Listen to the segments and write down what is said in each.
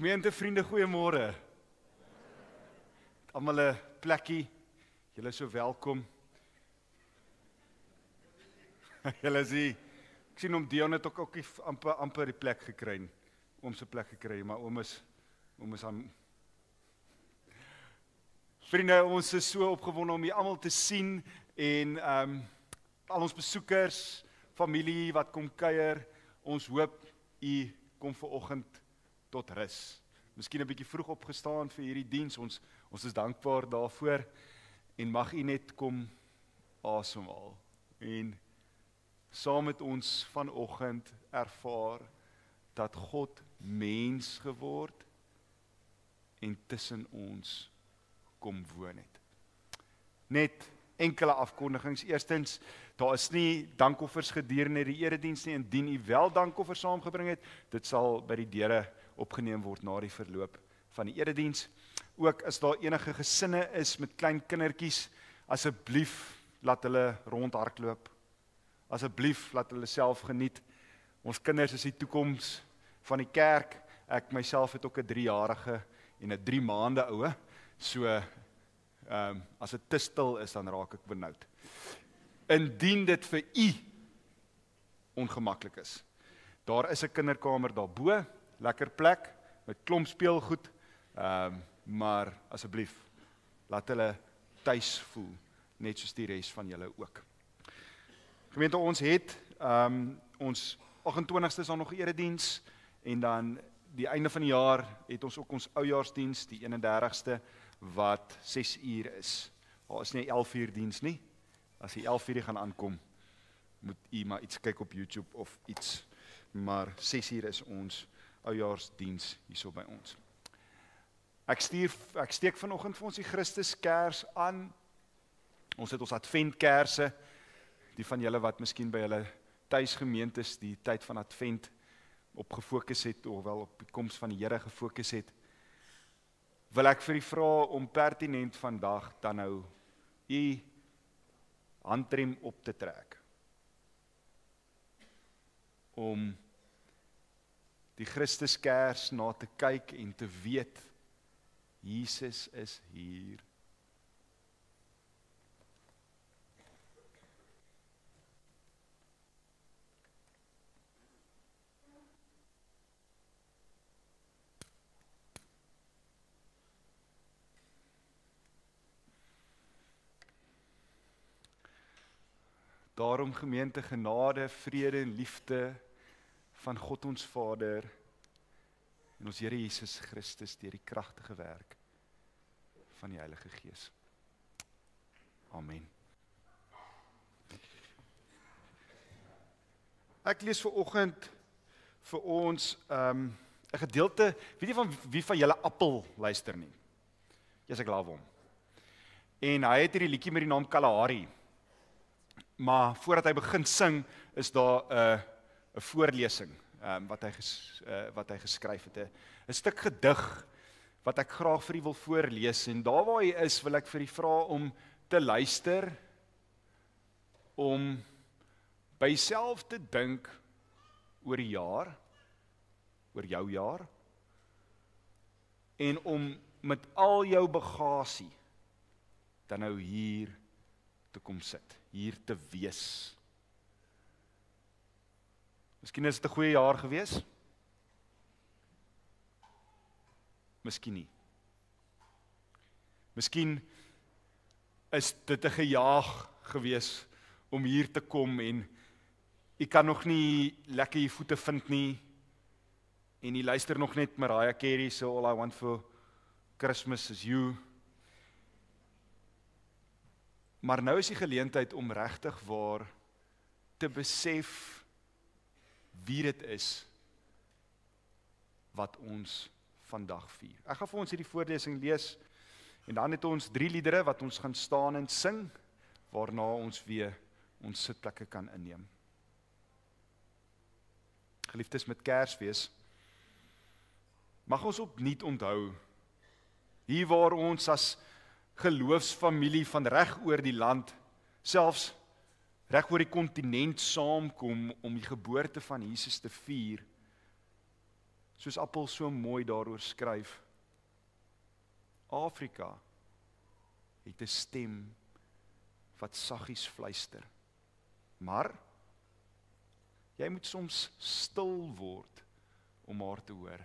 Gemeentevriende, goeiemôre. Almal 'n plekkie. Julle is so welkom. Julle sien, ek sien om Dion het ook amper die plek gekry. Oom se plek gekry, maar oom is aan. Vriende, ons is so opgewonde om julle almal te sien en al ons besoekers, familie wat kom kuier. Ons hoop u kom vanoggend tot rus. Miskien 'n bietjie vroeg opgestaan vir hierdie diens. Ons is dankbaar daarvoor en mag u net kom asemhaal en saam met ons vanoggend ervaar dat God mens geword en tussen ons kom woon het. Net enkele afkondigings. Eerstens, daar is nie dankoffers gedurende die erediens nie, indien u wel dankoffers saamgebring het, dit sal by die deure opgeneem word na die verloop van die erediens. Ook as daar enige gesinne is met klein kindertjies, asseblief laat hulle rondhardloop. Asseblief laat hulle self geniet. Ons kinders is die toekoms van die kerk. Ek myself het ook 'n 3-jarige en 'n 3 maande oue. So as dit te stil is, dan raak ek benoud. Indien dit vir u ongemaklik is. Daar is 'n kinderkamer daarbo, lekker plek met klomp speelgoed, maar asseblief laat hulle tuis voel, net soos die res van julle ook. Gemeente, ons het ons 28ste is dan nog 'n erediens en dan die einde van die jaar het ons ook ons oujaarsdiens, die 31ste wat 6 uur is. Daar is nie 'n 11 uur diens nie. As die 11 uur gaan aankom, moet u maar iets kyk op YouTube of iets. Maar 6 uur is ons oujaarsdiens hierso by ons. Ek steek vanoggend vir ons die Christuskers aan. Ons het ons adventkerse, die van julle wat miskien by julle tuisgemeentes die tyd van advent op gefokus het, of wel op die koms van die Here gefokus het, wil ek vir u vra om pertinent vandag dan nou u handrem op te trek. Om die Christuskers na te kyk en te weet, Jesus is hier. Daarom gemeente, genade, vrede en liefde van God ons Vader en ons Here Jesus Christus deur die kragtige werk van die Heilige Gees. Amen. Ek lees vanoggend vir ons 'n gedeelte, weet jy van wie van julle Appel luister nie? Yes, ek love hom. En hy het hierdie liedjie met die naam Kalahari. Maar voordat hy begin sing, is daar 'n voorlesing wat hy geskryf het. 'n Stuk gedig wat ek graag vir u wil voorlees. En daar waar hy is, wil ek vir u vra om te luister, om by jouself te dink oor die jaar, oor jou jaar, en om met al jou bagasie dan nou hier te kom sit, hier te wees. Miskien is dit 'n goeie jaar gewees? Miskien nie. Miskien is dit 'n gejaag gewees om hier te kom en jy kan nog nie lekker jou voete vind nie en jy luister nog net Mariah Carey se All I Want for Christmas is You. Maar nou is die geleentheid om regtig waar te besef wie dit is wat ons vandag vier. Ek gaan vir ons hierdie voorlesing lees en dan het ons 3 liedere wat ons gaan staan en sing, waarna ons weer ons sitplekke kan inneem. Geliefdes, met Kersfees mag ons opnuut onthou, hier waar ons as geloofsfamilie van reg oor die land, selfs reg oor die kontinent saamkom om die geboorte van Jesus te vier, soos Appel so mooi daaroor skryf, Afrika het 'n stem wat saggies fluister. Maar jy moet soms stil word om haar te hoor.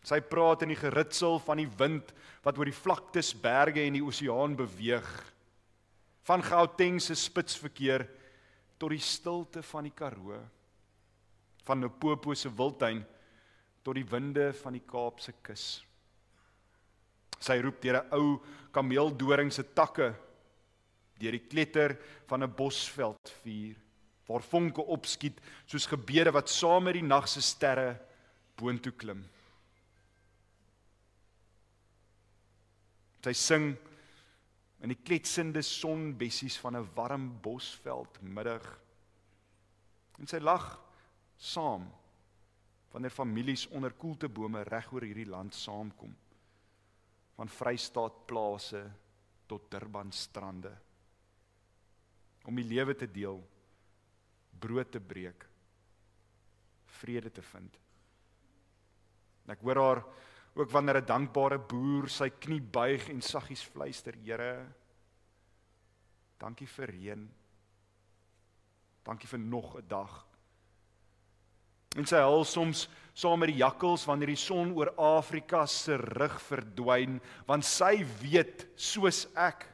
Sy praat in die geritsel van die wind wat oor die vlaktes, berge en die oseaan beweeg. Van Gauteng se spitsverkeer tot die stilte van die Karoo. Van Limpopo se wildtuin tot die winde van die Kaapse kus. Sy roep deur 'n ou kameeldoring se takke, deur die kletter van 'n bosveldvuur, waar vonke opskiet soos gebede wat saam met die nag se sterre boontoe klim. Sy sing in die kletsende sonbessies van 'n warm bosveldmiddag. En sy lag saam wanneer families onder koeltebome reg oor hierdie land saamkom. Van Vrystaat plase tot Durban strande. Om die lewe te deel, brood te breek, vrede te vind. En ek hoor haar ook wanneer 'n dankbare boer sy knie buig en saggies fluister, Here, dankie vir reën. Dankie vir nog 'n dag. En sy huil soms saam met die jakkals wanneer die son oor Afrika se rug verdwyn, want sy weet, soos ek,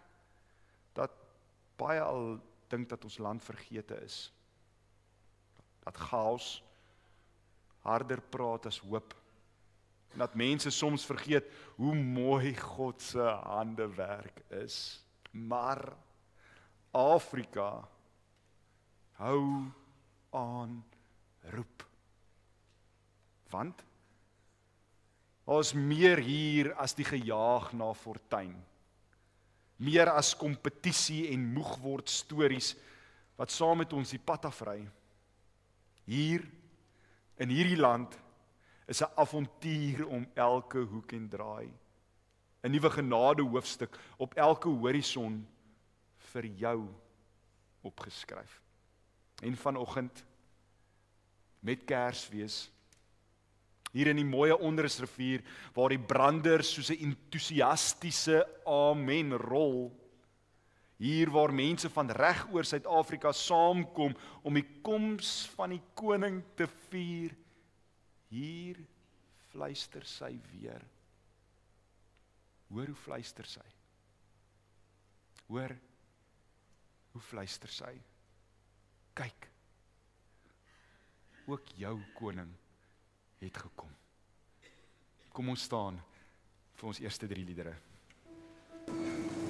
dat baie al dink dat ons land vergete is. Dat chaos harder praat as hoop. En dat mense soms vergeet hoe mooi God se handewerk is. Maar Afrika hou aan roep. Want daar is meer hier as die gejaag na fortuin. Meer as kompetisie en moegword stories wat saam met ons die pad afry. Hier in hierdie land is 'n avontuur om elke hoek en draai. 'n Nuwe genade hoofstuk op elke horison vir jou opgeskryf. En vanoggend met Kersfees hier in die mooi Ondersrivier waar die branders soos 'n entoesiastiese amen rol. Hier waar mense van reg oor Suid-Afrika saamkom om die koms van die koning te vier. Hier fluister sy weer. Hoor hoe fluister sy. Hoor hoe fluister sy. Kyk. Ook jou koning het gekom. Kom ons staan vir ons eerste 3 liedere. Amen.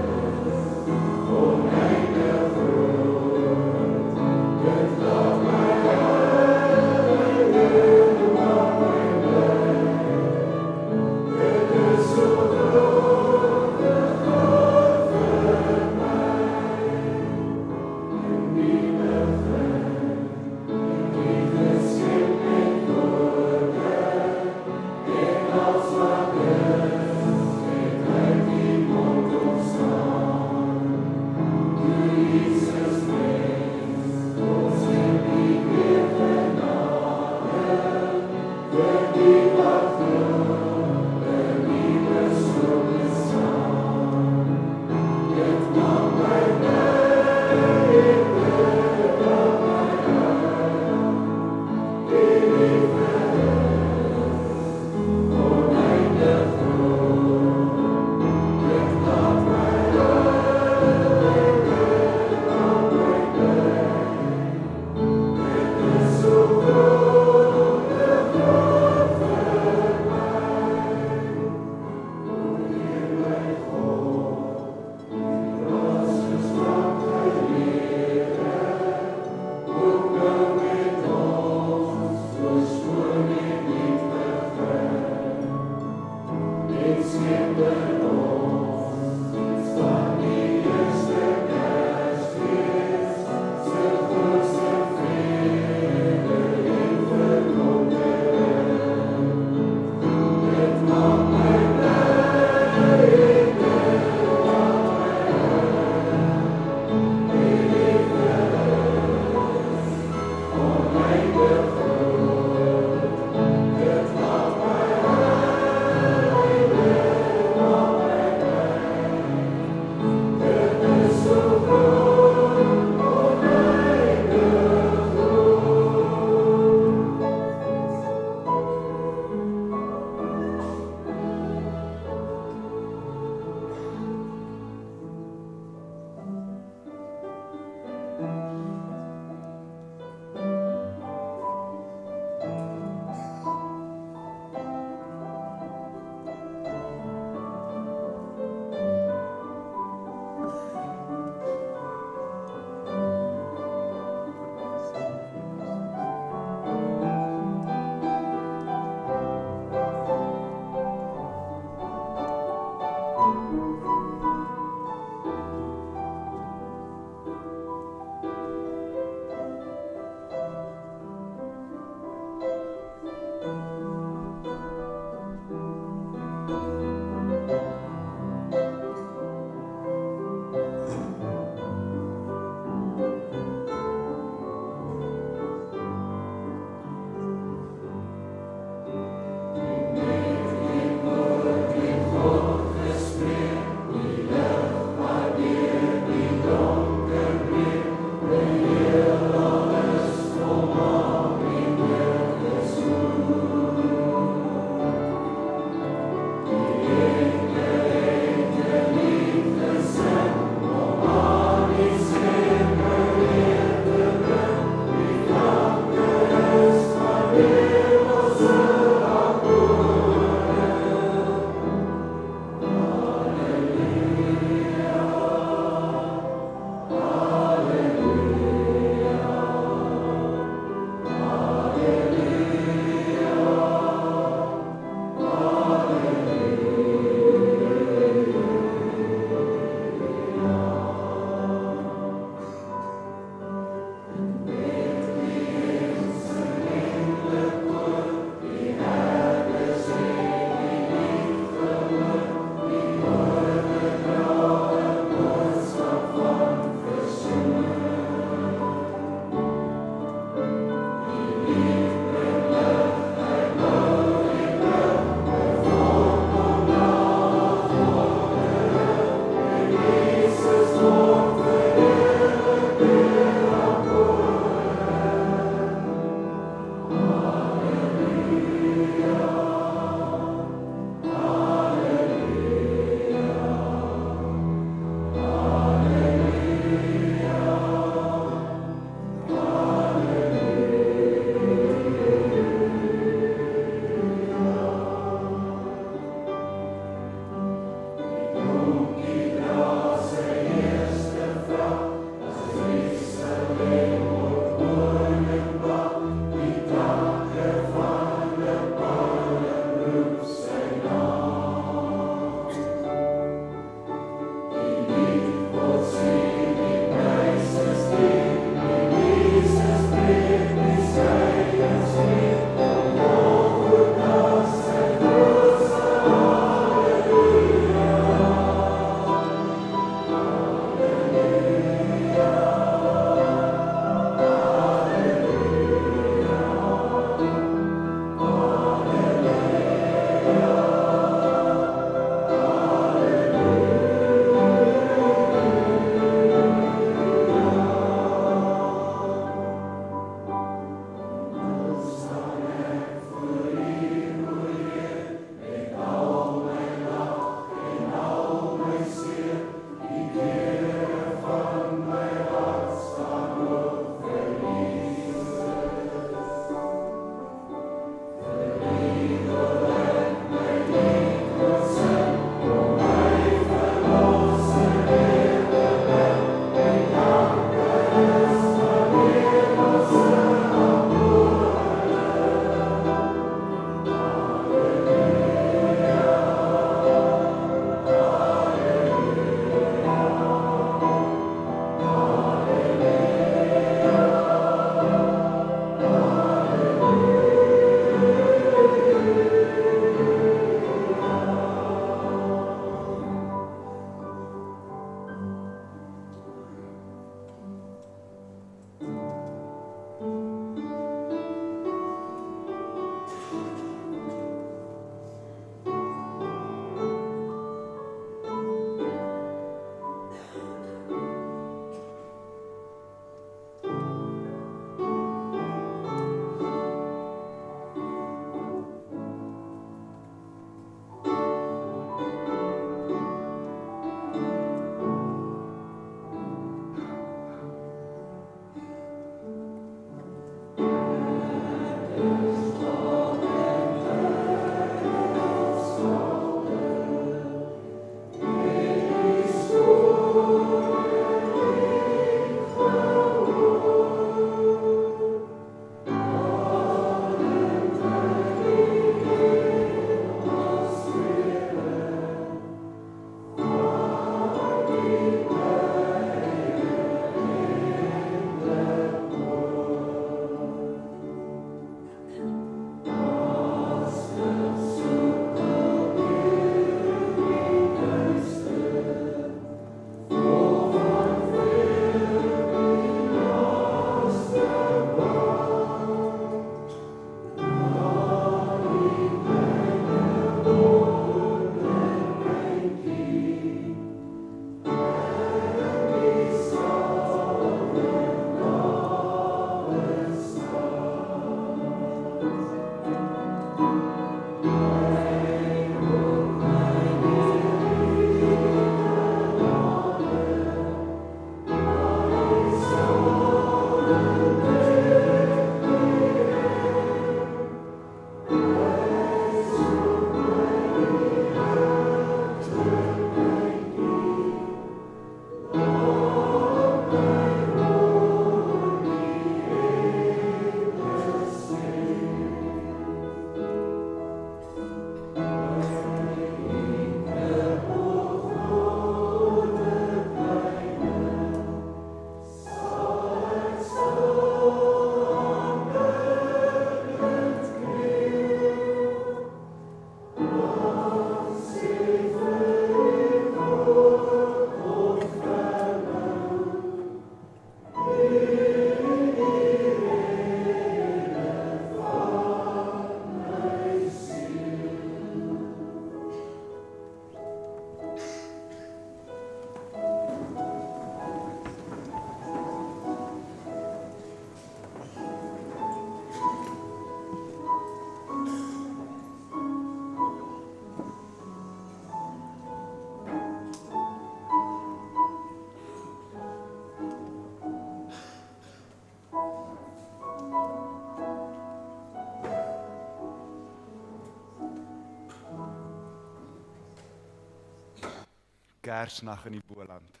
Kersnag in die Boland.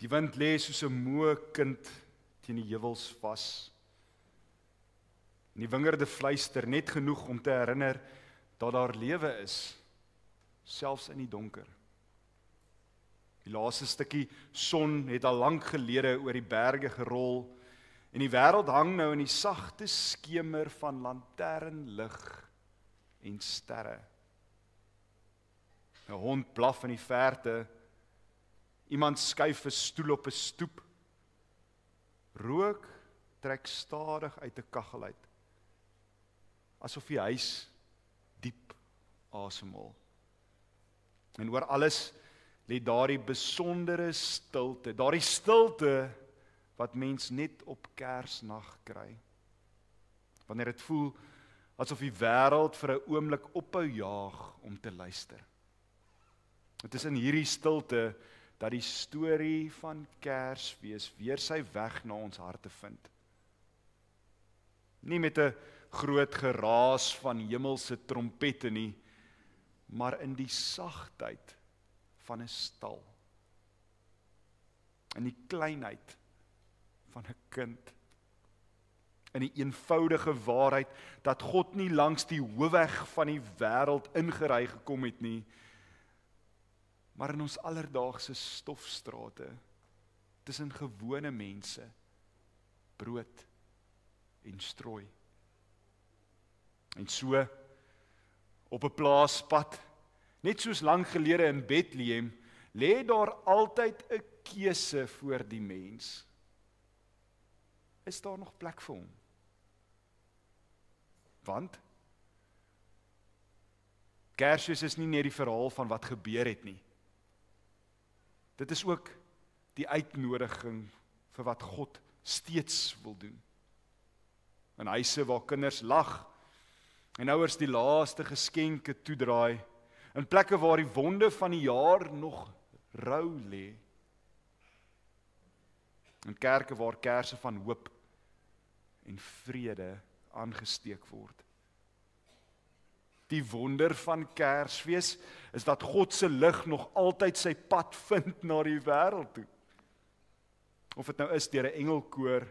Die wind lê soos 'n moe kind teen die heuwels vas. En die wingerde fluister net genoeg om te herinner dat daar lewe is, selfs in die donker. Die laaste stukkie son het al lank gelede oor die berge gerol en die wêreld hang nou in die sagte skemer van lanternlig en sterre. 'n Hond blaf in die verte, iemand skuif 'n stoel op 'n stoep. Rook trek stadig uit 'n kaggel uit, asof die huis diep asemhaal. En oor alles lê daardie besondere stilte, daardie stilte wat mens net op Kersnag kry. Wanneer dit voel asof die wêreld vir 'n oomblik ophou jaag om te luister. Dit is in hierdie stilte dat die storie van Kersfees weer sy weg na ons harte vind. Nie met 'n groot geraas van hemelse trompette nie, maar in die sagtheid van 'n stal. In die kleinheid van 'n kind. In die eenvoudige waarheid dat God nie langs die hoofweg van die wêreld ingery gekom het nie, maar in ons alledaagse stofstrate, tussen gewone mense, brood en strooi. En so, op 'n plaaspad, net soos lank gelede in Bethlehem, lê daar altyd 'n keuse voor die mens. Is daar nog plek vir hom? Want Kersfees is nie net die verhaal van wat gebeur het nie. Dit is ook die uitnodiging vir wat God steeds wil doen. In huise waar kinders lag en ouers die laaste geskenke toedraai, in plekke waar die wonde van die jaar nog rou lê. In kerke waar kerse van hoop en vrede aangesteek word. Die wonder van Kersfees is dat God se lig nog altyd sy pad vind na die wêreld toe. Of dit nou is deur 'n engelkoor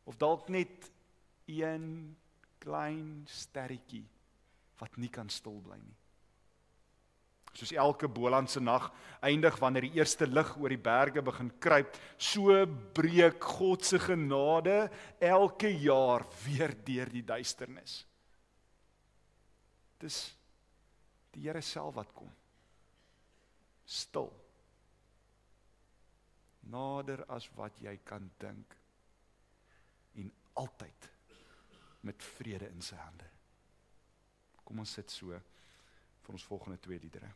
of dalk net een klein sterretjie wat nie kan stil bly nie. Soos elke Bolandse nag eindig wanneer die eerste lig oor die berge begin kruip, so breek God se genade elke jaar weer deur die duisternis. Dis die Here self wat kom. Stil. Nader as wat jy kan dink. En altyd met vrede in sy hande. Kom ons sit so vir ons volgende 2 liedere.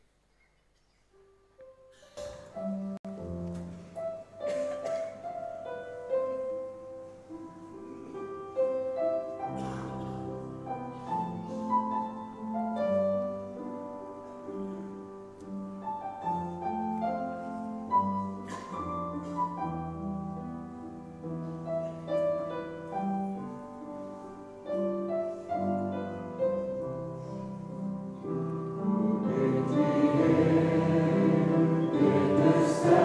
Stay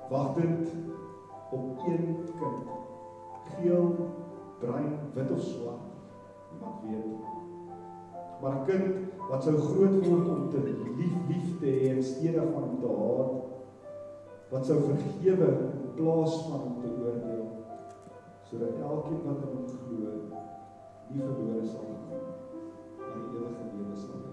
wagtend op een kind. Geel, bruin, wit of swart, niemand weet. Maar 'n kind wat sou groot word om te lief te hê in steede van om te haat, wat sou vergewe in plaas van om te oordeel, sodat elkeen wat in hom glo, nie verlore sal gaan, maar die ewige lewe sal hê.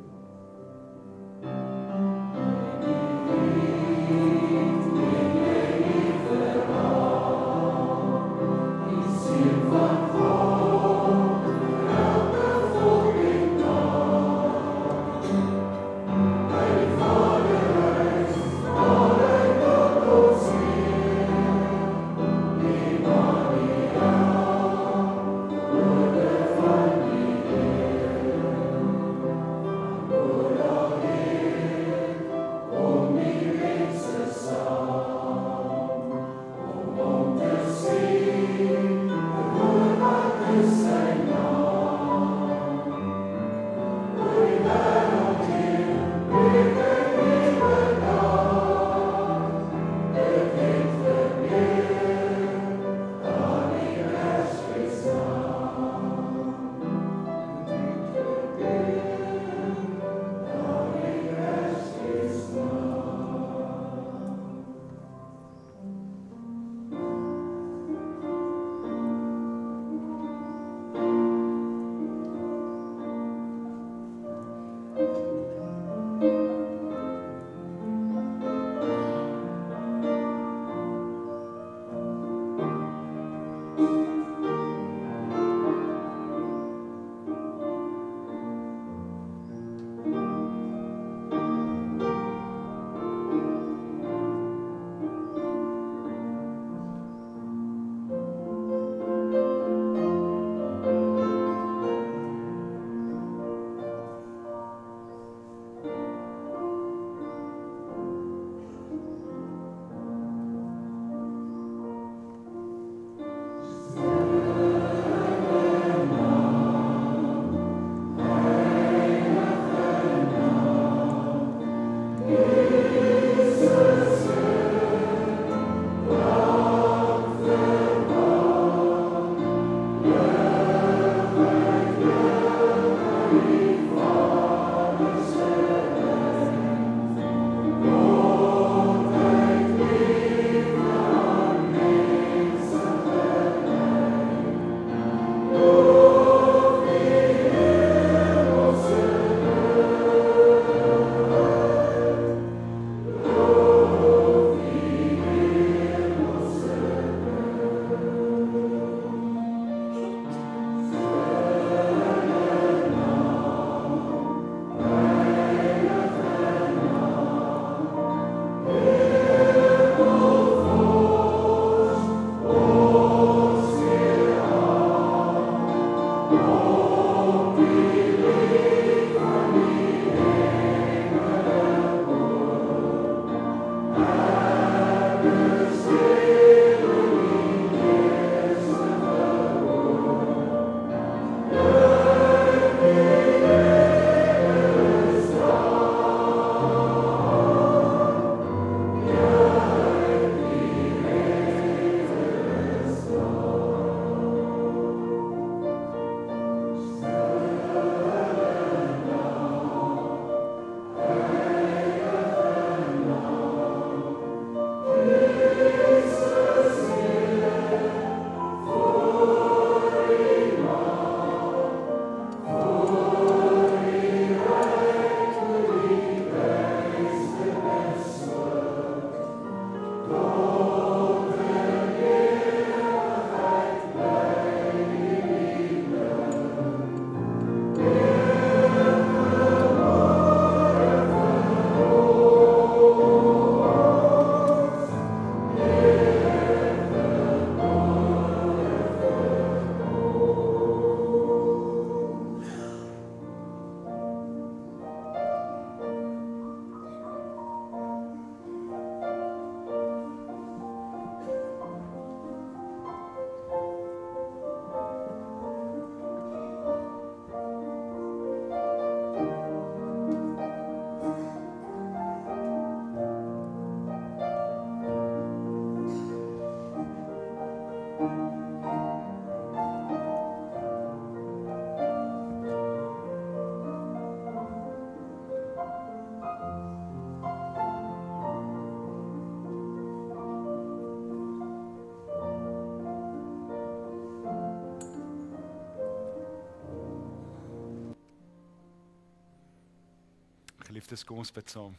Geliefdes, kom ons bid saam.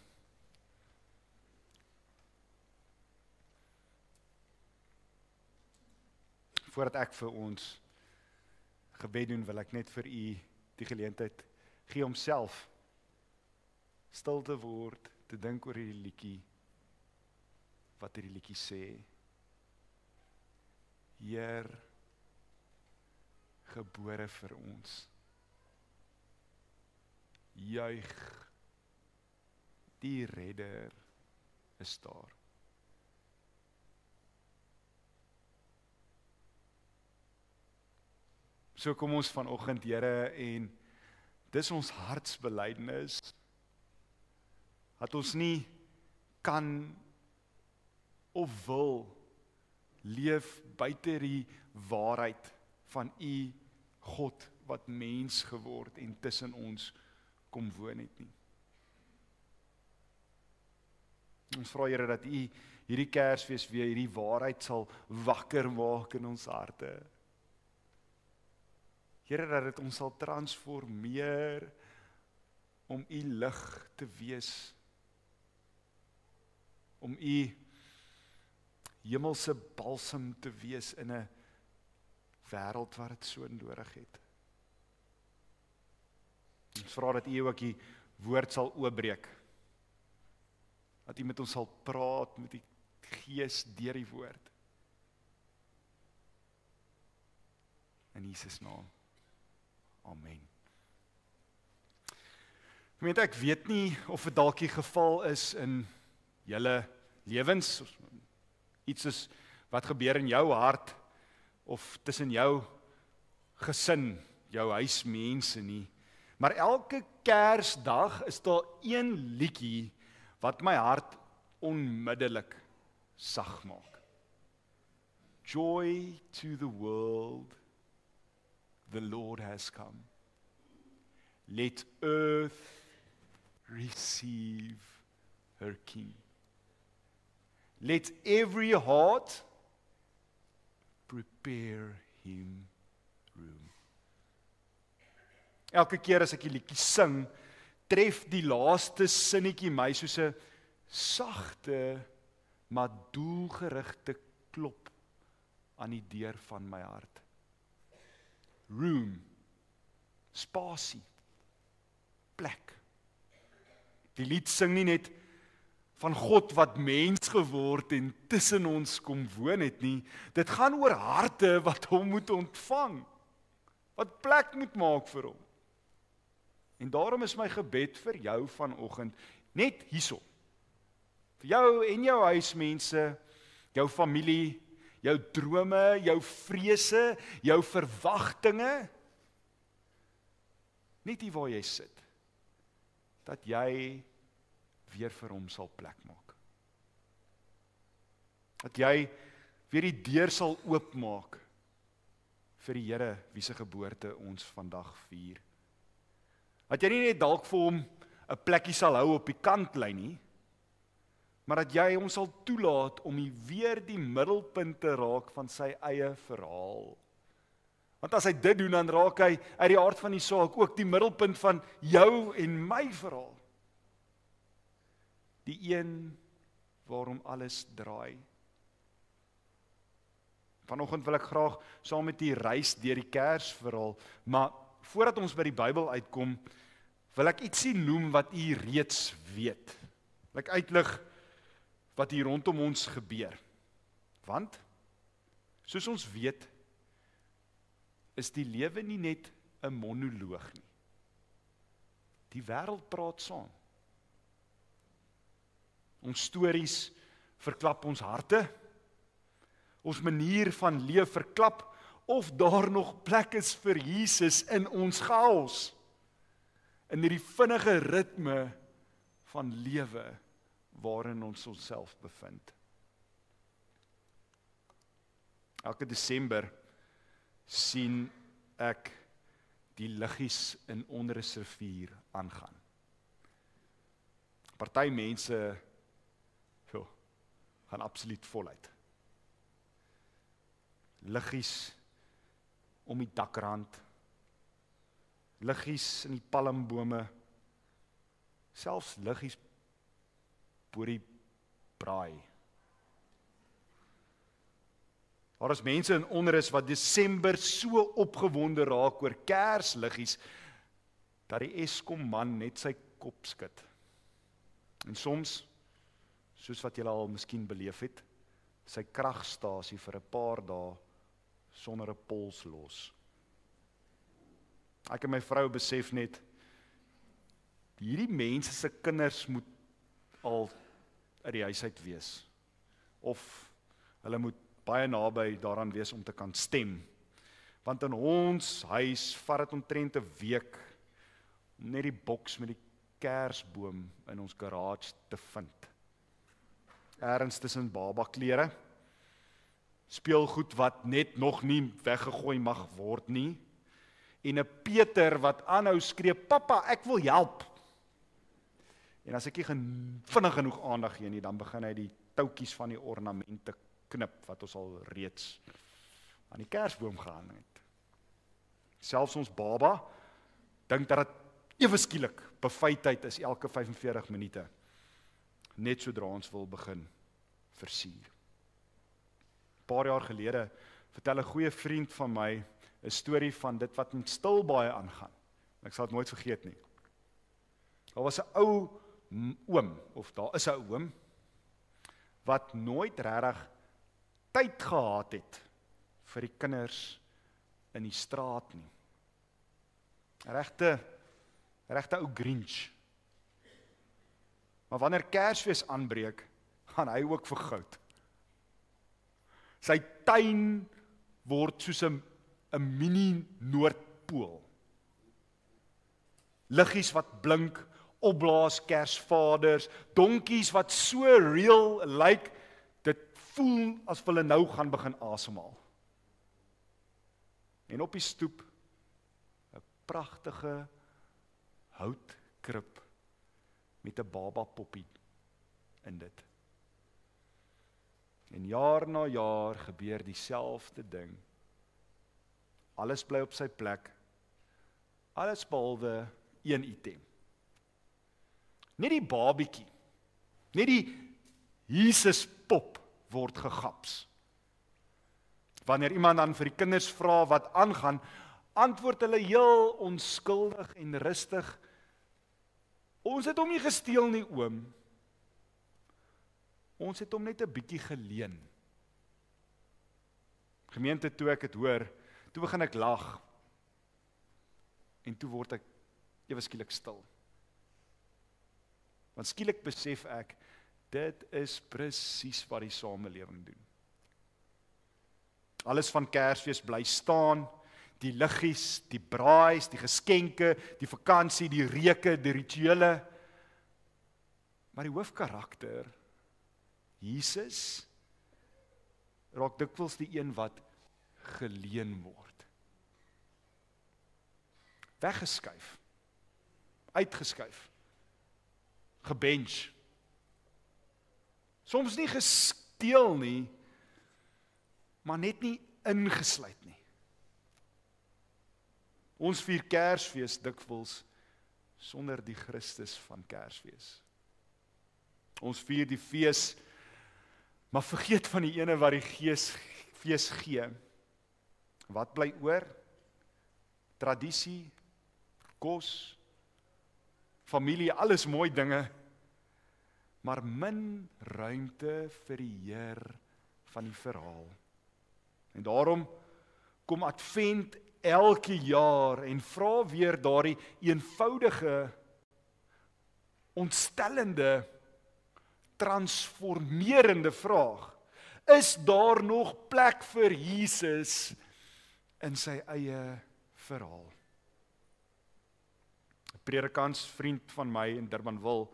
Voordat ek vir ons gebed doen, wil ek net vir u die geleentheid gee om self stil te word, te dink oor hierdie liedjie, wat hierdie liedjie sê. Heer, gebore vir ons. Juig, die redder is daar. So kom ons vanoggend, Here, en dis ons hartsbelydenis, dat ons nie kan of wil leef buite die waarheid van u God wat mens geword en tussen ons kom woon het nie. Ons vra, Here, dat u hierdie Kersfees weer hierdie waarheid sal wakker maak in ons harte. Here, dat dit ons sal transformeer om u lig te wees, om u hemelse balsem te wees in 'n wêreld wat dit so nodig het. Ons vra dat u ook die woord sal oopbreek, dat u met ons sal praat met die Gees deur die woord. In Jesus naam. Amen. Ek weet nie of dit dalk die geval is in julle lewens, iets is wat gebeur in jou hart, of tussen jou gesin, jou huismense nie, maar elke Kersdag is daar een liedjie wat my hart onmiddellik sag maak. Joy to the world, the Lord has come. Let earth receive her King. Let every heart prepare him room. Elke keer as ek die liedjie sing, tref die laaste sinnetjie my soos 'n sagte, maar doelgerigte klop aan die deur van my hart. Room, spasie, plek. Die lied sing nie net van God wat mens geword en tussen ons kom woon het nie. Dit gaan oor harte wat hom moet ontvang, wat plek moet maak vir hom. En daarom is my gebed vir jou vanoggend net hierso. Vir jou en jou huismense, jou familie, jou drome, jou vrese, jou verwagtinge. Net hier waar jy sit, dat jy weer vir hom sal plek maak. Dat jy weer die deur sal oopmaak vir die Here wie se geboorte ons vandag vier. Dat jy nie net dalk vir hom 'n plekkie sal hou op die kantlyn nie, maar dat jy hom sal toelaat om weer die middelpunt te raak van sy eie verhaal. Want as hy dit doen, dan raak hy uit die aard van die saak ook die middelpunt van jou en my verhaal. Die een waarom alles draai. Vanoggend wil ek graag saam met u reis deur die Kersverhaal, maar voordat ons by die Bybel uitkom, wil ek ietsie noem wat u reeds weet. Wil ek uitlig wat hier rondom ons gebeur. Want, soos ons weet, is die lewe nie net 'n monoloog nie. Die wêreld praat saam. Ons stories verklap ons harte, ons manier van leef verklap, of daar nog plek is vir Jesus in ons chaos, in hierdie vinnige ritme van lewe waarin ons onsself bevind. Elke Desember sien ek die liggies in Onrusrivier aangaan. Party mense gaan absoluut voluit. Liggies om die dakrand, liggies in die palmbome, selfs liggies bo die braai. Daar is mense in onrus wat Desember so opgewonde raak oor Kersliggies, dat die Eskom man net sy kop skud. En soms, soos wat julle al miskien beleef het, sy kragstasie vir 'n paar dae sonder 'n pols los. Ek en my vrou besef net, hierdie mense se kinders moet al uit die huis uit wees. Of hulle moet baie naby daaraan wees om te kan stem. Want in ons huis vat dit omtrent 'n week om net die boks met die kersboom in ons garage te vind. Ergens tussen babaklere, speelgoed wat net nog nie weggegooi mag word nie, en 'n Peter wat aanhou skree, "Pappa, ek wil help." En as ek nie vinnig genoeg aandag gee nie, dan begin hy die toutjies van die ornamente knip wat ons al reeds aan die kersboom gehang het. Selfs ons baba dink dat dit ewe skielik bevydheid is elke 45 minute, net sodra ons wil begin versier. 'n Paar jaar gelede vertel 'n goeie vriend van my 'n storie van dit wat met Stilbaai aangaan. Ek sal dit nooit vergeet nie. Daar was 'n ou oom, of daar is 'n oom, wat nooit regtig tyd gehad het vir die kinders in die straat nie. Regte ou Grinch. Maar wanneer Kersfees aanbreek, gaan hy ook vir goud. Sy tuin word soos 'n mini Noordpool. Liggies wat blink, opblaas Kersvaders, donkies wat so real lyk, dit voel asof hulle nou gaan begin asemhaal. En op die stoep, 'n pragtige houtkrib met 'n baba poppie in dit. En jaar na jaar gebeur dieselfde ding. Alles bly op sy plek, alles behalwe een item. Net die babietjie, net die Jesus pop word gegaps. Wanneer iemand dan vir die kinders vra wat aangaan, antwoord hulle heel onskuldig en rustig, "Ons het hom nie gesteel nie, oom. Ons het hom net 'n bietjie geleen." Gemeente, toe ek dit hoor, toe begin ek lag. En toe word ek ewe skielik stil. Want skielik besef ek, dit is presies wat die samelewing doen. Alles van Kersfees bly staan, die liggies, die braais, die geskenke, die vakansie, die reuke, die rituele. Maar die hoofkarakter, Jesus, raak dikwels die een wat geleen word. Weggeskuif, uitgeskuif, gebench. Soms nie gesteel nie, maar net nie ingesluit nie. Ons vier Kersfees dikwels sonder die Christus van Kersfees. Ons vier die fees, maar vergeet van die ene wat die fees gee. Wat bly oor? Tradisie, kos, familie, alles mooi dinge, maar min ruimte vir die Heer van die verhaal. En daarom kom Advent elke jaar en vra weer daardie eenvoudige, ontstellende, transformerende vraag: is daar nog plek vir Jesus in sy eie verhaal? 'n Predikantsvriend van my in Durbanville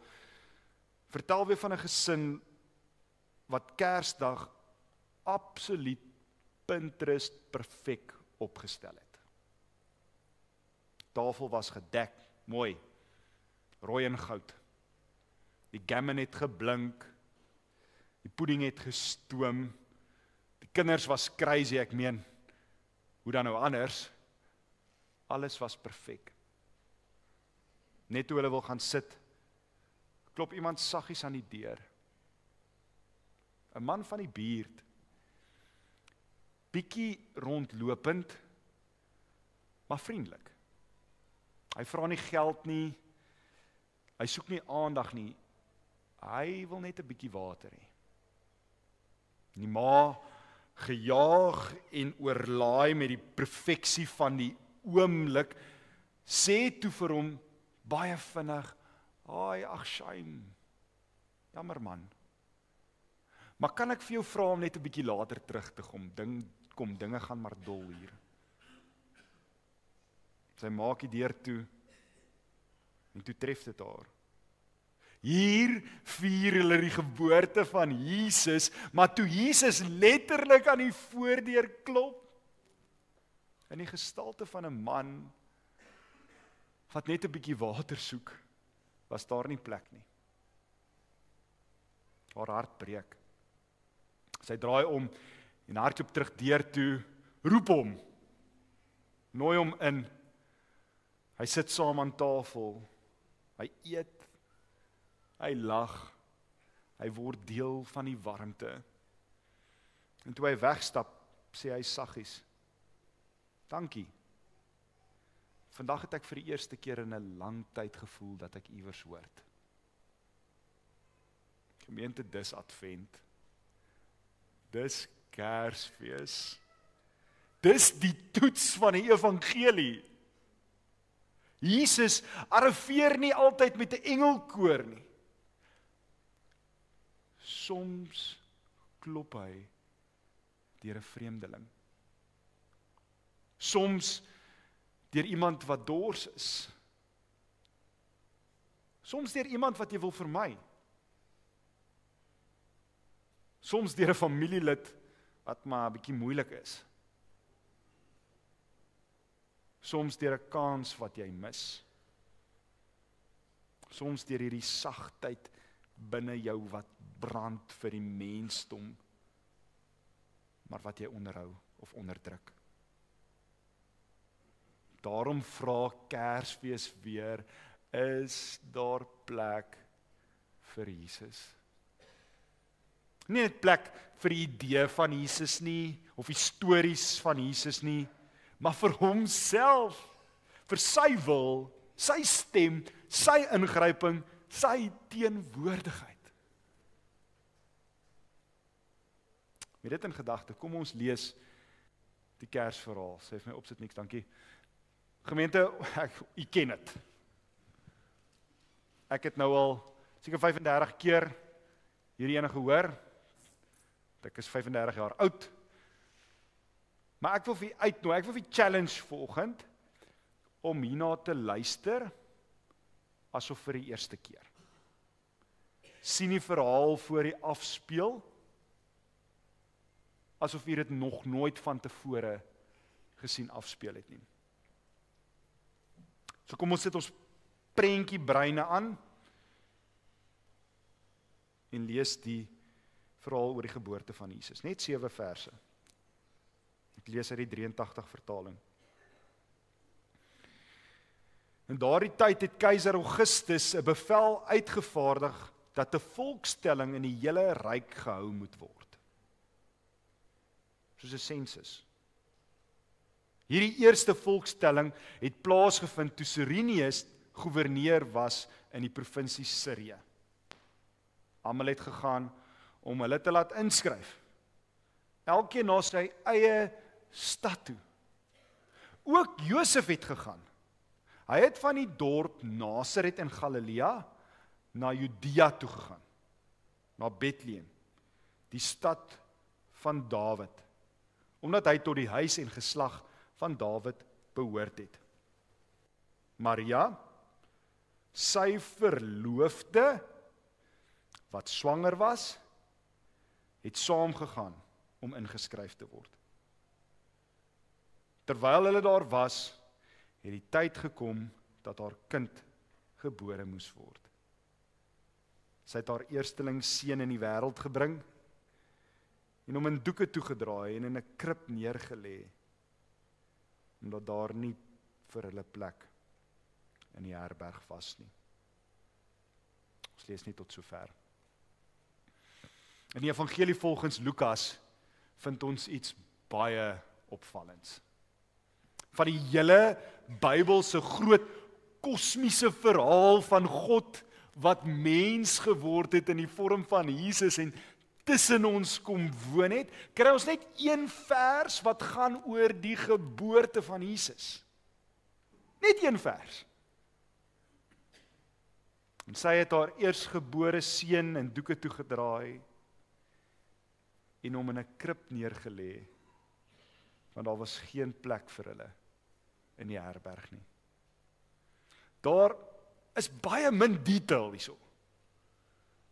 vertel weer van 'n gesin wat Kersdag absoluut Pinterest perfek opgestel het. Tafel was gedek, mooi, rooi en goud. Die gammon het geblink, die pudding het gestoom, die kinders was crazy, ek meen, hoe dan nou anders? Alles was perfek. Net toe hulle wil gaan sit, klop iemand saggies aan die deur. 'n Man van die buurt, bietjie rondlopend, maar vriendelik. Hy vra nie geld nie, hy soek nie aandag nie, hy wil net 'n bietjie water hê. Die ma, gejaag en oorlaai met die perfeksie van die oomblik, sê toe vir hom baie vinnig, "Ai, ag shame, jammer man. Maar kan ek vir jou vra om net 'n bietjie later terug te kom, dinge gaan maar dol hier." Sy maak die deur toe, en toe tref dit haar. Hier vier hulle die geboorte van Jesus, maar toe Jesus letterlik aan die voordeur klop, in die gestalte van 'n man, wat net 'n bietjie water soek, was daar nie plek nie. Haar hart breek. Sy draai om en hardloop terug deur toe, roep hom, nooi hom in. Hy sit saam aan tafel, hy eet, hy lag, hy word deel van die warmte. En toe hy wegstap, sê hy saggies, "Dankie. Vandag het ek vir die eerste keer in 'n lang tyd gevoel dat ek iewers hoort." Gemeente, dis Advent. Dis Kersfees. Dis die toets van die evangelie. Jesus arriveer nie altyd met 'n engelkoor nie. Soms klop hy deur 'n vreemdeling. Soms deur iemand wat dors is. Soms deur iemand wat jy wil vermy. Soms deur 'n familielid wat maar 'n bietjie moeilik is. Soms deur 'n kans wat jy mis. Soms deur hierdie sagtheid binne jou wat brand vir die mensdom, maar wat jy onderhou of onderdruk. Daarom vra Kersfees weer, is daar plek vir Jesus? Nie net plek vir die idee van Jesus nie, of die stories van Jesus nie, maar vir homself, vir sy wil, sy stem, sy ingryping, sy teenwoordigheid. Met dit in gedagte, kom ons lees die Kersverhaal. Sê vir my opsit niks, dankie. Gemeente, u ken dit. Ek het nou al seker 35 keer hierdie ene gehoor. Ek is 35 jaar oud. Maar ek wil vir u uitnooi, ek wil vir u challenge vanoggend om hierna te luister asof vir die eerste keer. Sien die verhaal voor u afspeel asof u dit nog nooit van tevore gesien afspeel het nie. So kom ons sit ons prentjie breine aan en lees die verhaal oor die geboorte van Jesus. Net 7 verse. Ek lees uit die 83 vertaling. In daardie tyd het keiser Augustus 'n bevel uitgevaardig dat 'n volkstelling in die hele ryk gehou moet word. Soos 'n sensus. Hierdie eerste volkstelling het plaasgevind toe Cyrenius gouverneur was in die provinsie Sirië. Almal het gegaan om hulle te laat inskryf. Elkeen na sy eie stad toe. Ook Josef het gegaan. Hy het van die dorp Nasaret in Galilea na Judea toe gegaan, na Bethlehem, die stad van Dawid, omdat hy tot die huis en geslag van Dawid behoort het. Maria, sy verloofde, wat swanger was, het saamgegaan om ingeskryf te word. Terwyl hulle daar was, het die tyd gekom dat haar kind gebore moes word. Sy het haar eersteling seun in die wêreld gebring en hom in doeke toegedraai en in 'n krib neergelê, omdat daar nie vir hulle plek in die herberg was nie. Ons lees net tot sover. In die evangelie volgens Lukas vind ons iets baie opvallends. Van die hele Bybelse groot kosmiese verhaal van God wat mens geword het in die vorm van Jesus en tussen ons kom woon het, kry ons net een vers wat gaan oor die geboorte van Jesus. Net een vers. En sy het haar eersgebore seun in doeke toegedraai en hom in 'n krib neergelê, want daar was geen plek vir hulle in die herberg nie. Daar is baie min detail hierso.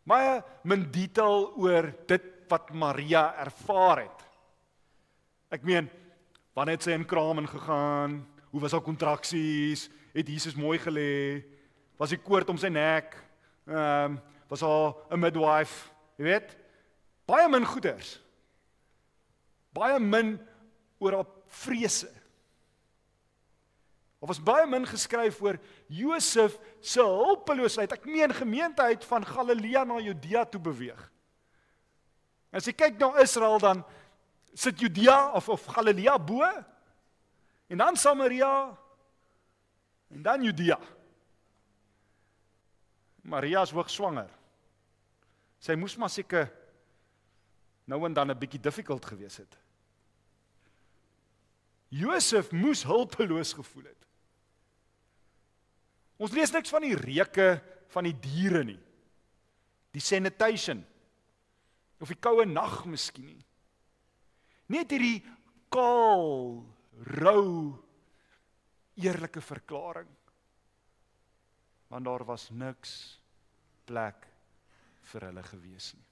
Baie min detail oor dit wat Maria ervaar het. Ek meen, wanneer het sy in kraam ingegaan? Hoe was haar kontraksies? Het Jesus mooi gelê? Was die koord om sy nek? Was haar 'n midwife? Jy weet? Baie min goeders. Baie min oor haar vrese. Daar was baie min geskryf oor Josef se hulpeloosheid. Ek meen gemeenteheid van Galilea na Judea toe beweeg. As jy kyk na Israel, dan sit Judea of Galilea bo, en dan Samaria, en dan Judea. Maria is hoogswanger. Sy moes maar seker nou en dan 'n bietjie difficult gewees het. Josef moes hulpeloos gevoel het. Ons lees niks van die reuke van die diere nie. Die sanitation. Of die koue nag miskien nie. Net hierdie kaal, rou, eerlike verklaring. Want daar was niks plek vir hulle gewees nie.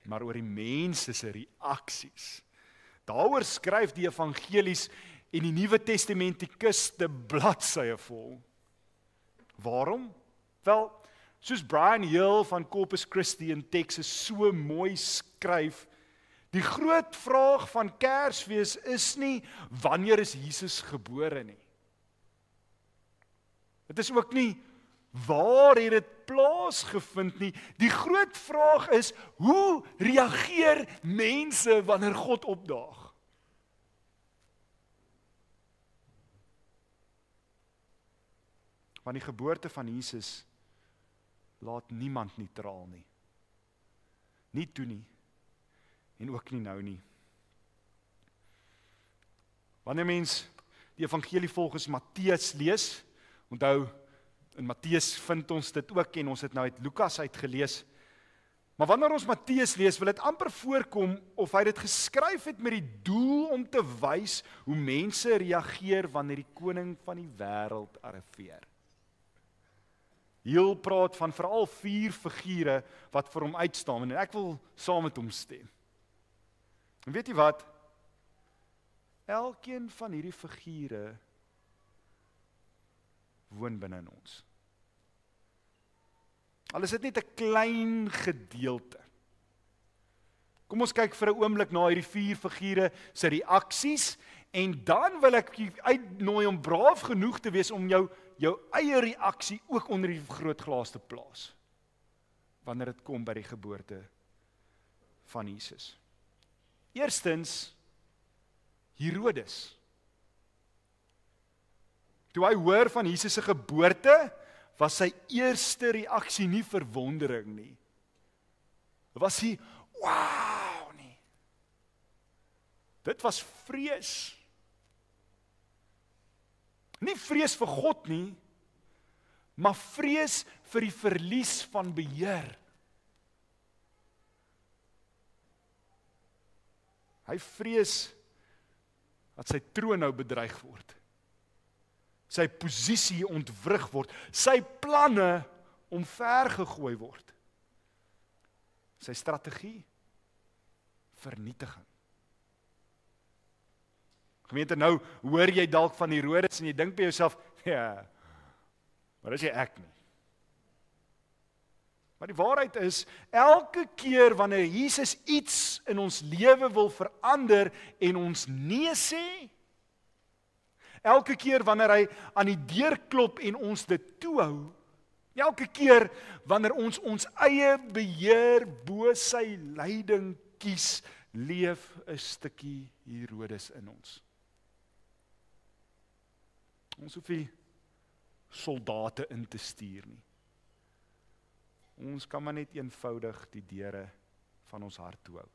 Maar oor die mense se reaksies, daaroor skryf die evangelies en die Nuwe Testamentikus bladsye vol. Waarom? Wel, soos Brian Hill van Corpus Christi in Texas so mooi skryf, die groot vraag van Kersfees is nie wanneer is Jesus gebore nie. Dit is ook nie waar het dit plaasgevind nie. Die groot vraag is, hoe reageer mense wanneer God opdaag? Want die geboorte van Jesus laat niemand neutraal nie. Nie toe nie, en ook nie nou nie. Wanneer mens die evangelie volgens Matteus lees, onthou, in Matteus vind ons dit ook, en ons het nou uit Lukas uitgelees, maar wanneer ons Matteus lees, wil dit amper voorkom of hy dit geskryf het met die doel om te wys hoe mense reageer wanneer die koning van die wêreld arriveer. Heel praat van veral 4 figure wat vir hom uitstaan, en ek wil saam met hom stem. En weet jy wat? Elkeen van hierdie figure woon binne in ons. Al is dit net 'n klein gedeelte. Kom ons kyk vir 'n oomblik na hierdie 4 figure se reaksies, en dan wil ek jou uitnooi om braaf genoeg te wees om jou eie reaksie ook onder die vergrootglas te plaas, wanneer dit kom by die geboorte van Jesus. Eerstens, Herodes. Toe hy hoor van Jesus se geboorte, was sy eerste reaksie nie verwondering nie. Was hy, wow nie. Dit was vrees. Nie vrees vir God nie, maar vrees vir die verlies van beheer. Hy vrees dat sy troon nou bedreig word. Sy posisie ontwrig word, sy planne omvergegooi word. Sy strategie, vernietiging. Gemeente, nou hoor jy dalk van Herodes en jy dink by jouself, ja, maar dis jy ek nie. Maar die waarheid is, elke keer wanneer Jesus iets in ons lewe wil verander en ons nee sê, elke keer wanneer hy aan die deur klop en ons dit toehou, Elke keer wanneer ons eie beheer bo sy leiding kies, leef 'n stukkie Herodes in ons. Ons hoef nie soldate in te stuur nie. Ons kan maar net eenvoudig die deure van ons hart toe hou.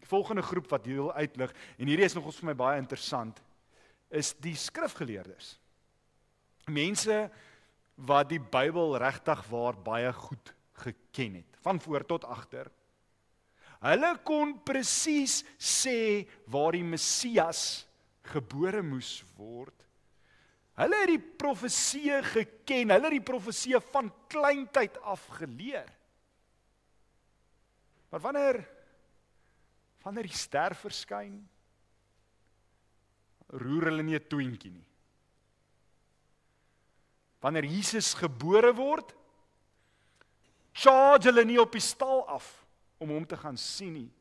Die volgende groep wat heel uitlig, en hierdie is nogals vir my baie interessant, is die skrifgeleerdes. Mense wat die Bybel regtig waar baie goed geken het, van voor tot agter. Hulle kon presies sê waar die Messias gebore moes word. Hulle het die profeseë geken, hulle het die profeseë van kleintyd af geleer. Maar wanneer die ster verskyn, roer hulle nie 'n toentjie nie. Wanneer Jesus gebore word, charge hulle nie op die stal af om hom te gaan sien nie.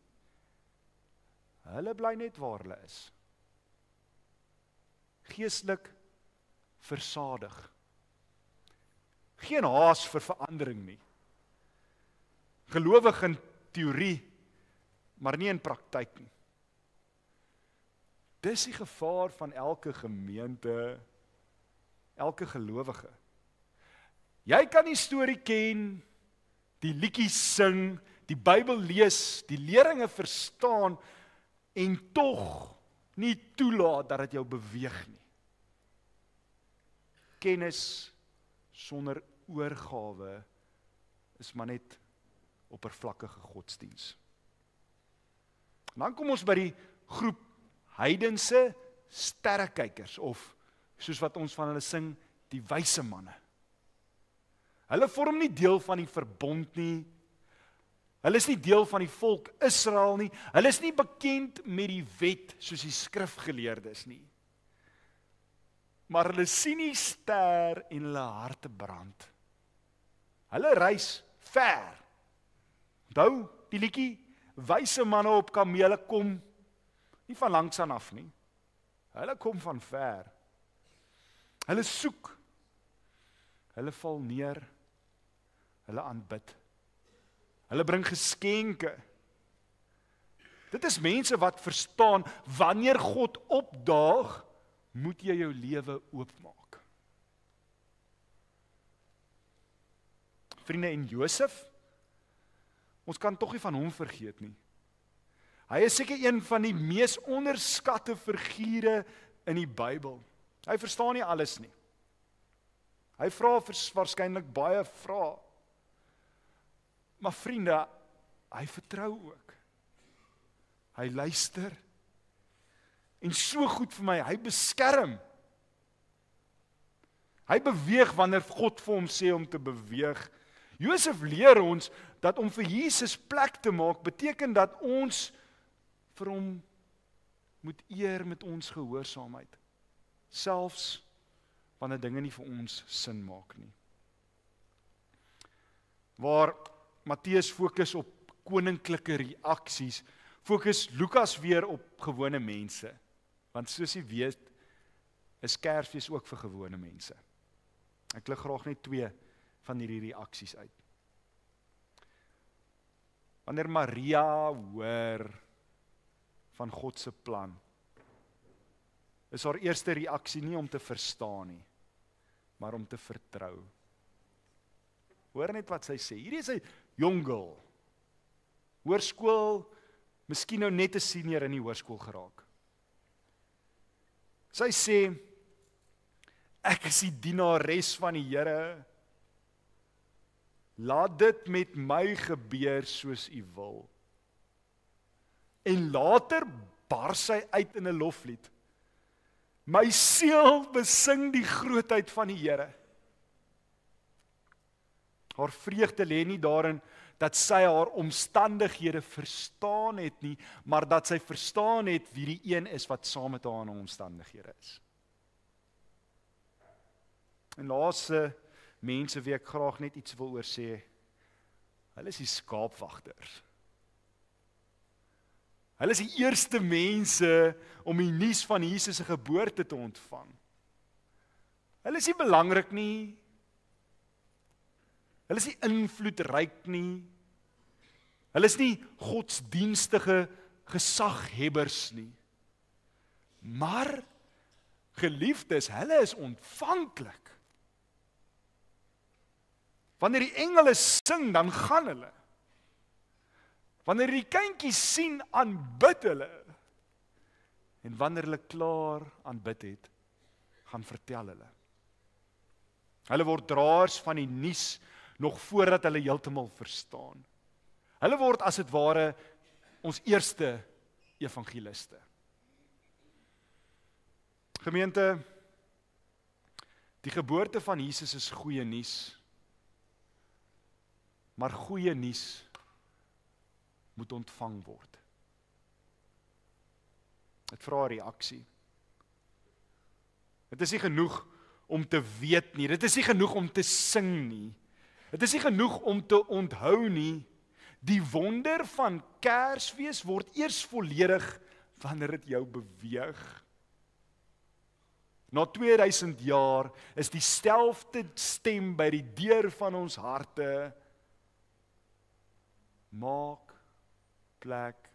Hulle bly net waar hulle is. Geestelik versadig. Geen haas vir verandering nie. Gelowig in teorie, maar nie in praktyk nie. Dis die gevaar van elke gemeente, elke gelowige. Jy kan die storie ken, die liedjies sing, die Bybel lees, die leringe verstaan en tog nie toelaat dat dit jou beweeg nie. Kennis sonder oorgawe is maar net oppervlakkige godsdiens. En dan kom ons by die groep heidense sterrekykers, of soos wat ons van hulle sing, die wyse manne. Hulle vorm nie deel van die verbond nie. Hulle is nie deel van die volk Israel nie. Hulle is nie bekend met die wet soos die skrifgeleerdes nie. Maar hulle sien die ster en hulle harte brand. Hulle reis ver. Onthou die liedjie, wyse manne op kamele kom nie van langs aan af nie. Hulle kom van ver. Hulle soek. Hulle val neer. Hulle aanbid. Hulle bring geskenke. Dit is mense wat verstaan, wanneer God opdaag, moet jy jou lewe oopmaak. Vriende, en Josef, ons kan tog nie van hom vergeet nie. Hy is seker een van die mees onderskatte figure in die Bybel. Hy verstaan nie alles nie. Hy vra waarskynlik baie vrae. Maar vriende, hy vertrou ook. Hy luister. En so goed vir my, hy beskerm. Hy beweeg wanneer God vir hom sê om te beweeg. Josef leer ons dat om vir Jesus plek te maak, beteken dat ons vir hom moet eer met ons gehoorsaamheid. Selfs wanneer dinge nie vir ons sin maak nie. Waar Matteus fokus op koninklike reaksies, fokus Lukas weer op gewone mense. Want soos jy weet, is Kersfees ook vir gewone mense. Ek lig graag net 2 van hierdie reaksies uit. Wanneer Maria hoor van God se plan, is haar eerste reaksie nie om te verstaan nie, maar om te vertrou. Hoor net wat sy sê. Hierdie is 'n jong girl. Hoërskool, miskien nou net 'n senior in die hoërskool geraak. Sy sê, ek is die dienares van die Here. Laat dit met my gebeur soos U wil. En later bars sy uit in 'n loflied. My siel besing die grootheid van die Here. Haar vreugde lê nie daarin dat sy haar omstandighede verstaan het nie, maar dat sy verstaan het wie die een is wat saam met haar in haar omstandighede is. En laaste mense wie ek graag net iets wil oor sê, hulle is die skaapwagters. Hulle is die eerste mense om die nuus van Jesus se geboorte te ontvang. Hulle is nie belangrik nie. Hulle is nie invloedryk nie. Hulle is nie godsdienstige gesaghebbers nie. Maar geliefdes, hulle is ontvanklik. Wanneer die engele sing, dan gaan hulle. Wanneer die kindjies sien, aanbid hulle. En wanneer hulle klaar aanbid het, gaan vertel hulle. Hulle word draers van die nuus nog voordat hulle heeltemal verstaan. Hulle word as dit ware ons eerste evangeliste. Gemeente, die geboorte van Jesus is goeie nuus. Maar goeie nuus moet ontvang word. Dit vra 'n reaksie. Dit is nie genoeg om te weet nie. Dit is nie genoeg om te sing nie. Dit is nie genoeg om te onthou nie. Die wonder van Kersfees word eers volledig wanneer dit jou beweeg. Na 2000 jaar is dieselfde stem by die deur van ons harte. Maak plek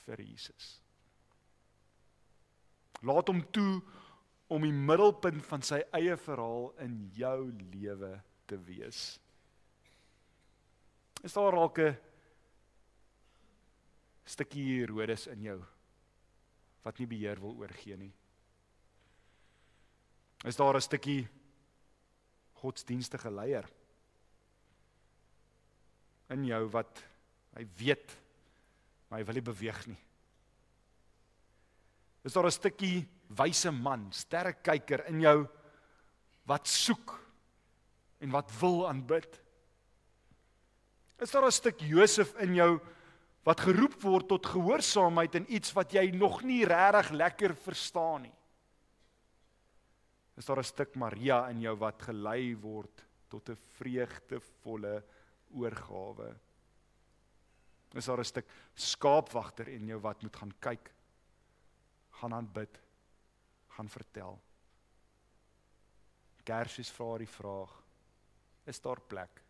vir Jesus. Laat hom toe om die middelpunt van sy eie verhaal in jou lewe te wees. Is daar dalk 'n stukkie Herodes in jou wat nie beheer wil oorgee nie? Is daar 'n stukkie godsdienstige leier in jou wat hy weet, maar hy wil nie beweeg nie? Is daar 'n stukkie wyse man, sterrekyker in jou wat soek en wat wil aanbid? Is daar 'n stuk Josef in jou wat geroep word tot gehoorsaamheid in iets wat jy nog nie regtig lekker verstaan nie? Is daar 'n stuk Maria in jou wat gelei word tot 'n vreugdevolle oorgawe? Is daar 'n stuk skaapwagter in jou wat moet gaan kyk, gaan aanbid, gaan vertel? Kersfees vra die vraag, is daar plek?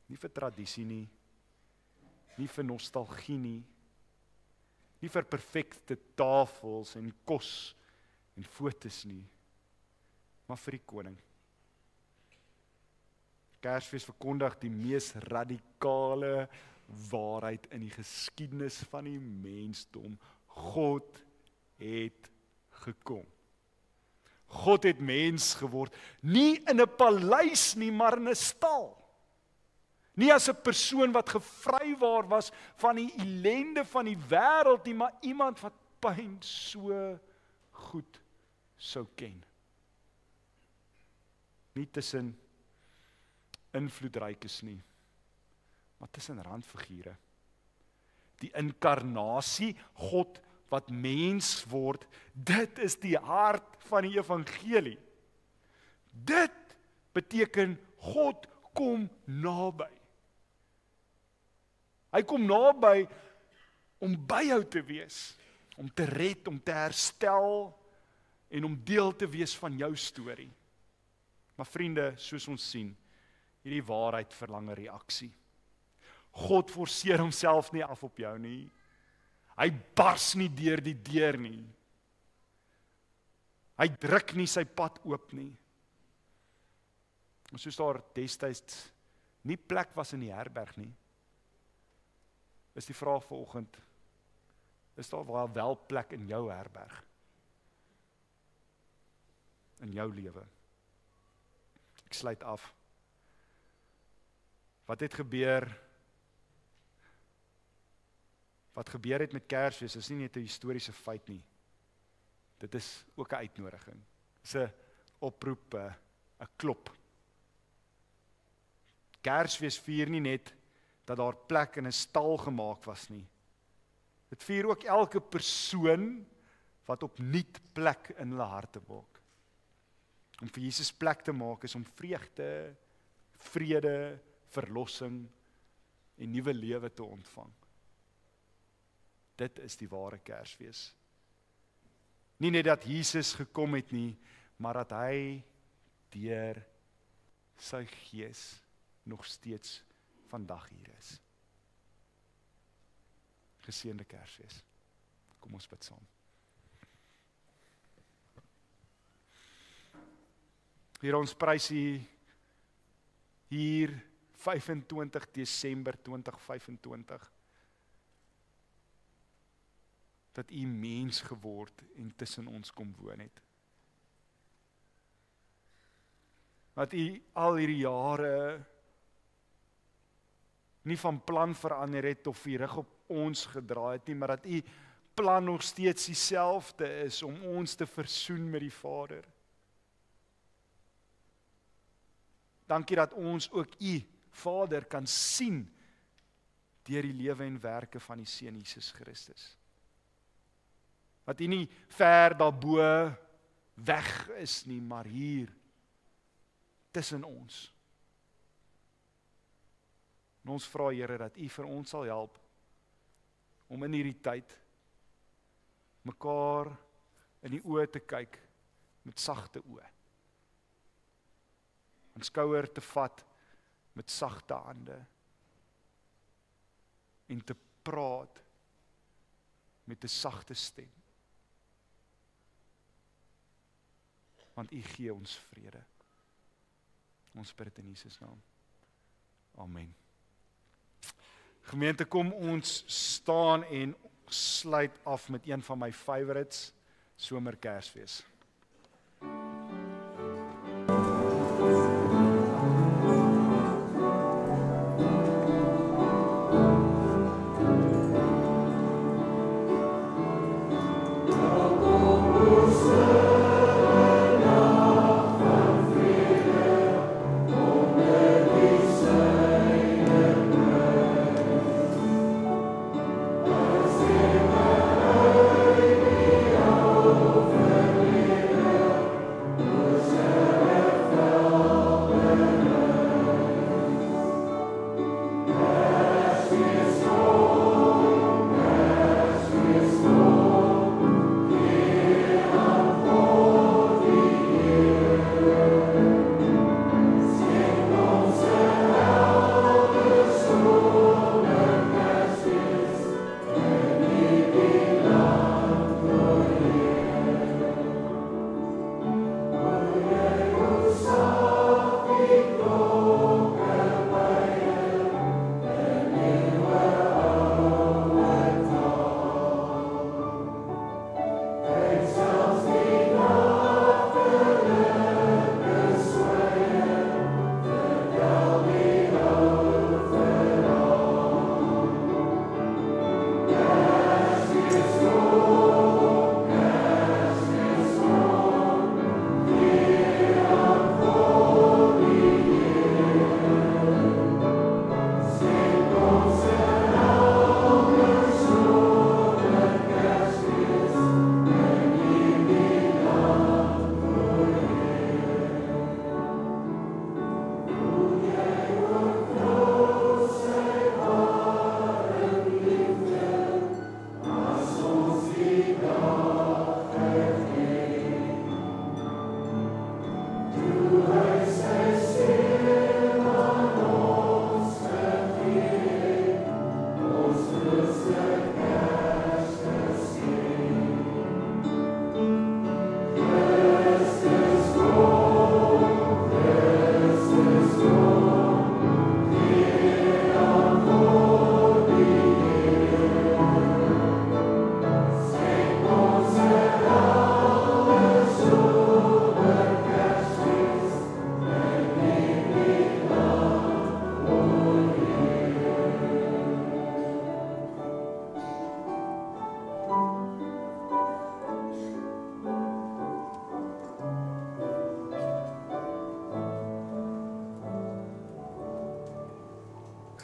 Nie vir tradisie nie, nie vir nostalgie nie, nie vir perfekte tafels en kos en fotos nie, maar vir die koning. Kersfees verkondig die mees radikale waarheid in die geskiedenis van die mensdom. God het gekom. God het mens geword, nie in 'n paleis nie, maar in 'n stal. Nie as 'n persoon wat gevrywaar was van die ellende van die wêreld nie, maar iemand wat pyn so goed sou ken. Nie tussen invloedrykes nie, maar tussen randfigure. Die inkarnasie, God wat mens word, dit is die hart van die evangelie. Dit beteken God kom naby. Hy kom naby om by jou te wees, om te red, om te herstel en om deel te wees van jou storie. Maar vriende, soos ons sien, hierdie waarheid verlang 'n reaksie. God forceer homself nie af op jou nie. Hy bars nie deur die deur nie. Hy druk nie sy pad oop nie. Soos daar destyds nie plek was in die herberg nie, is die vraag vanoggend, is daar wel plek in jou herberg? In jou lewe? Ek sluit af. Wat het gebeur? Wat gebeur het met Kersfees is nie net 'n historiese feit nie. Dit is ook 'n uitnodiging. Dit is 'n oproep, 'n klop. Kersfees vier nie net dat daar plek in 'n stal gemaak was nie. Dit vier ook elke persoon wat opnuut plek in hulle harte maak. Om vir Jesus plek te maak is om vreugde, vrede, verlossing en nuwe lewe te ontvang. Dit is die ware Kersfees. Nie net dat Jesus gekom het nie, maar dat hy deur sy Gees nog steeds vandag hier is. Geseënde Kersfees. Kom ons bid saam. Here, ons prys U hier 25 Desember 2025 dat U mens geword en tussen ons kom woon het. Dat U al hierdie jare nie van plan verander het of U rug op ons gedraai het nie, maar dat U plan nog steeds dieselfde is om ons te versoen met die Vader. Dankie dat ons ook U Vader kan sien deur die lewe en werke van die Seun Jesus Christus. Dat U nie ver daarbo weg is nie, maar hier tussen ons. En ons vra Here dat U vir ons sal help om in hierdie tyd mekaar in die oë te kyk met sagte oë. En skouer te vat met sagte hande en te praat met 'n sagte stem. Want U gee ons vrede. Ons bid dit in Jesus naam. Amen. Gemeente, kom ons staan en sluit af met een van my favorites, Somerkersfees.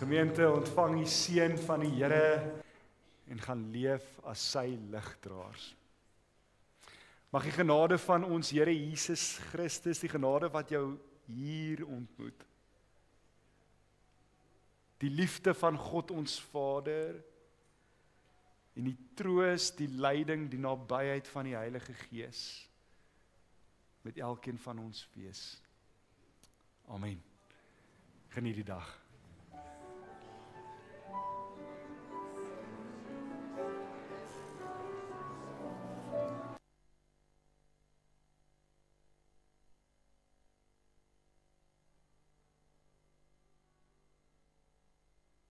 Gemeente, ontvang die seën van die Here en gaan leef as sy ligdraers. Mag die genade van ons Here Jesus Christus, die genade wat jou hier ontmoet, die liefde van God ons Vader en die troos, die leiding, die nabyheid van die Heilige Gees met elkeen van ons wees. Amen. Geniet die dag.